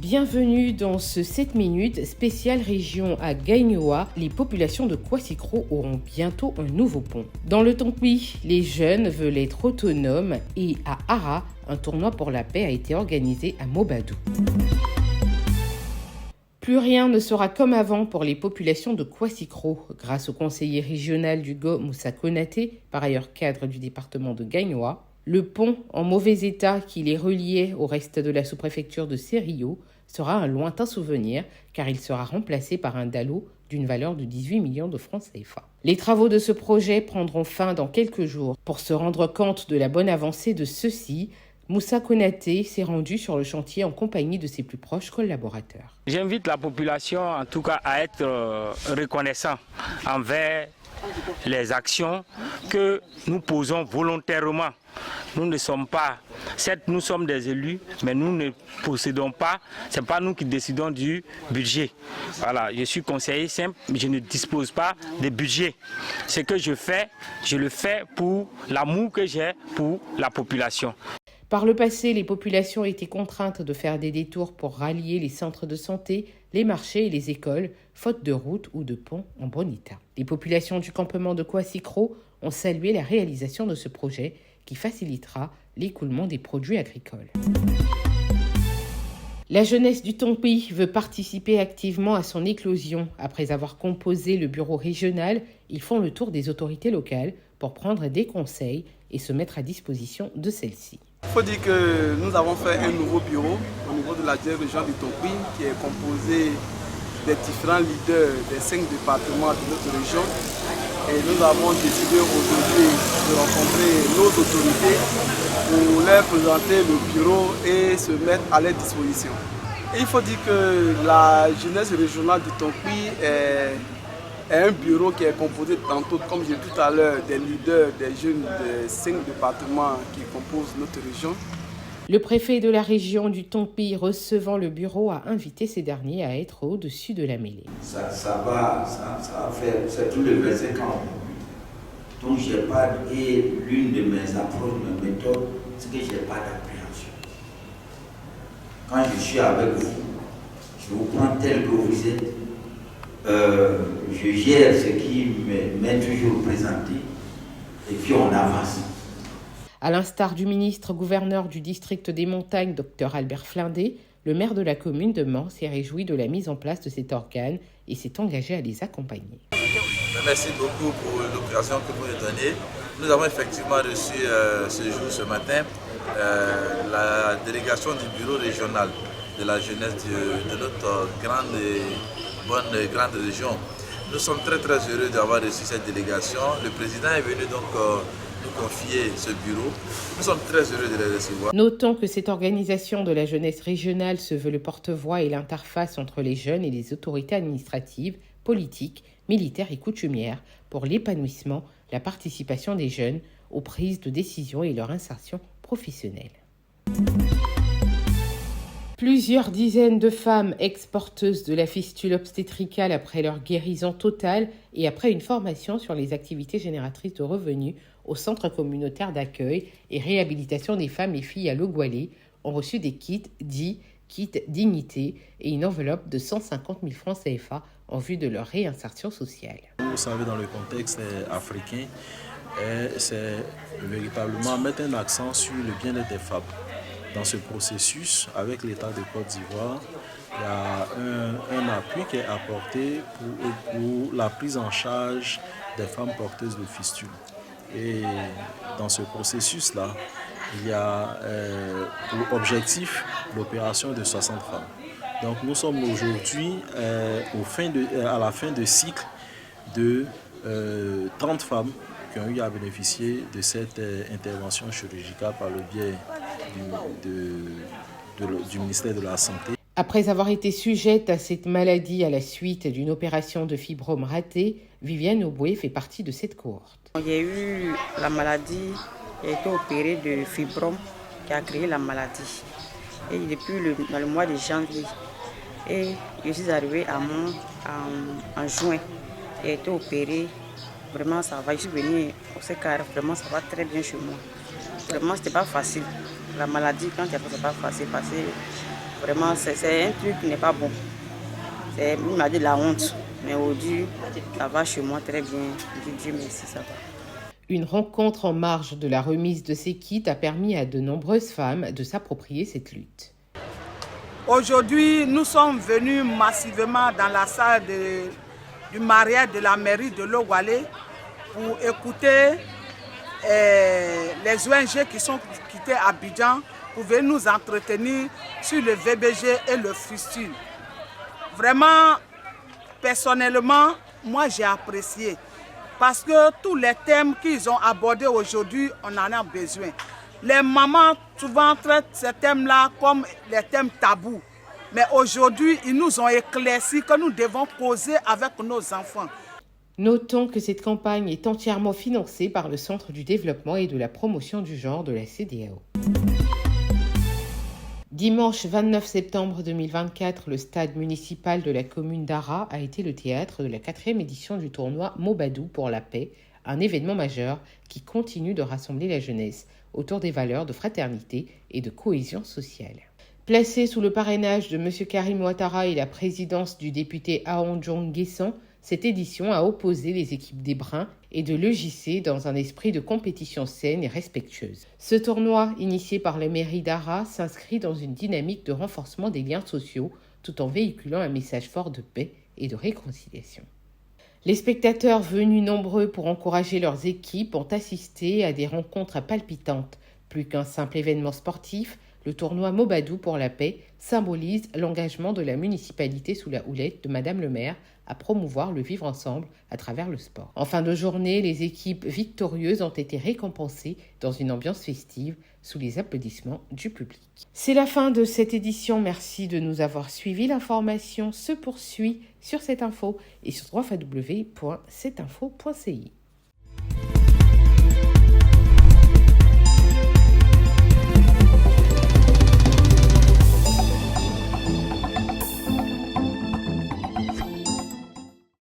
Bienvenue dans ce 7 minutes spécial région à Gaignoa. Les populations de Kwassikro auront bientôt un nouveau pont. Dans le Tompi, les jeunes veulent être autonomes et à Ara, un tournoi pour la paix a été organisé à Mobadou. Plus rien ne sera comme avant pour les populations de Kwassikro. Grâce au conseiller régional du Go, Moussa Konaté, par ailleurs cadre du département de Gaignoa, le pont en mauvais état qui les reliait au reste de la sous-préfecture de Serio sera un lointain souvenir car il sera remplacé par un dallo d'une valeur de 18 millions de francs CFA. Les travaux de ce projet prendront fin dans quelques jours. Pour se rendre compte de la bonne avancée de ceux-ci, Moussa Konaté s'est rendu sur le chantier en compagnie de ses plus proches collaborateurs. J'invite la population en tout cas à être reconnaissant envers les actions que nous posons volontairement. Nous ne sommes pas, certes nous sommes des élus, mais nous ne possédons pas, ce n'est pas nous qui décidons du budget. Voilà, je suis conseiller simple, mais je ne dispose pas de budget. Ce que je le fais pour l'amour que j'ai pour la population. Par le passé, les populations étaient contraintes de faire des détours pour rallier les centres de santé, les marchés et les écoles, faute de routes ou de ponts en bon état. Les populations du campement de Kwassikro ont salué la réalisation de ce projet qui facilitera l'écoulement des produits agricoles. La jeunesse du Tompi veut participer activement à son éclosion. Après avoir composé le bureau régional, ils font le tour des autorités locales pour prendre des conseils et se mettre à disposition de celles-ci. Il faut dire que nous avons fait un nouveau bureau au niveau de la région du Tompi qui est composé des différents leaders des 5 départements de notre région. Et nous avons décidé aujourd'hui de rencontrer nos autorités pour leur présenter le bureau et se mettre à leur disposition. Et il faut dire que la jeunesse régionale du Tompi est un bureau qui est composé tantôt, comme j'ai dit tout à l'heure, des leaders des jeunes des 5 départements qui composent notre région. Le préfet de la région du Tompi recevant le bureau a invité ces derniers à être au-dessus de la mêlée. Ça va faire, c'est tout le verset quand donc j'ai pas, et l'une de mes approches, mes méthodes, c'est que j'ai pas d'appréhension. Quand je suis avec vous, je vous prends tel que vous êtes, je gère ce qui m'est toujours présenté et puis on avance. À l'instar du ministre gouverneur du district des montagnes, Dr Albert Flindé, le maire de la commune de Mans s'est réjoui de la mise en place de cet organe et s'est engagé à les accompagner. Merci beaucoup pour l'occasion que vous nous donnez. Nous avons effectivement reçu ce matin, la délégation du bureau régional de la jeunesse de notre grande région. Nous sommes très heureux d'avoir reçu cette délégation. Le président est venu donc nous confier ce bureau. Nous sommes très heureux de les recevoir. Notons que cette organisation de la jeunesse régionale se veut le porte-voix et l'interface entre les jeunes et les autorités administratives, politiques, militaires et coutumières pour l'épanouissement, la participation des jeunes aux prises de décision et leur insertion professionnelle. Plusieurs dizaines de femmes exporteuses de la fistule obstétricale après leur guérison totale et après une formation sur les activités génératrices de revenus au centre communautaire d'accueil et réhabilitation des femmes et filles à Logoualé ont reçu des kits dits kits dignité et une enveloppe de 150 000 francs CFA en vue de leur réinsertion sociale. Vous savez, dans le contexte africain, c'est véritablement mettre un accent sur le bien-être des femmes. Dans ce processus, avec l'État de Côte d'Ivoire, il y a un appui qui est apporté pour la prise en charge des femmes porteuses de fistules. Et dans ce processus-là, il y a pour objectif l'opération de 60 femmes. Donc nous sommes aujourd'hui à la fin de cycle de 30 femmes qui ont eu à bénéficier de cette intervention chirurgicale par le biais du ministère de la Santé. Après avoir été sujette à cette maladie à la suite d'une opération de fibrome ratée, Viviane Auboué fait partie de cette cohorte. Il y a eu la maladie, j'ai été opérée de fibrome qui a créé la maladie. Et depuis dans le mois de janvier, et je suis arrivée à Mons en juin. J'ai été opérée, vraiment ça va, je suis venue au CKR, vraiment ça va très bien chez moi. Vraiment c'était pas facile. La maladie quand il y a pas, c'est pas facile parce que Vraiment, c'est un truc qui n'est pas bon. Il m'a dit la honte. Mais aujourd'hui, ça va chez moi très bien. Dieu merci, ça va. Une rencontre en marge de la remise de ces kits a permis à de nombreuses femmes de s'approprier cette lutte. Aujourd'hui, nous sommes venus massivement dans la salle du mariage de la mairie de Logwalé pour écouter les ONG qui sont quittés à Abidjan pour venir nous entretenir sur le VBG et le fistule. Vraiment, personnellement, moi j'ai apprécié parce que tous les thèmes qu'ils ont abordés aujourd'hui, on en a besoin. Les mamans souvent traitent ces thèmes-là comme les thèmes tabous. Mais aujourd'hui, ils nous ont éclairci que nous devons causer avec nos enfants. Notons que cette campagne est entièrement financée par le Centre du développement et de la promotion du genre de la CEDEAO. Dimanche 29 septembre 2024, le stade municipal de la commune d'Ara a été le théâtre de la 4e édition du tournoi Mobadou pour la paix, un événement majeur qui continue de rassembler la jeunesse autour des valeurs de fraternité et de cohésion sociale. Placé sous le parrainage de M. Karim Ouattara et la présidence du député Aon Guessan, cette édition a opposé les équipes des Bruns et de l'EJC dans un esprit de compétition saine et respectueuse. Ce tournoi, initié par la mairie d'Ara, s'inscrit dans une dynamique de renforcement des liens sociaux tout en véhiculant un message fort de paix et de réconciliation. Les spectateurs venus nombreux pour encourager leurs équipes ont assisté à des rencontres palpitantes. Plus qu'un simple événement sportif, le tournoi Mobadou pour la paix symbolise l'engagement de la municipalité sous la houlette de Madame le maire à promouvoir le vivre ensemble à travers le sport. En fin de journée, les équipes victorieuses ont été récompensées dans une ambiance festive sous les applaudissements du public. C'est la fin de cette édition. Merci de nous avoir suivis. L'information se poursuit sur cette info et sur www.cetinfo.ci.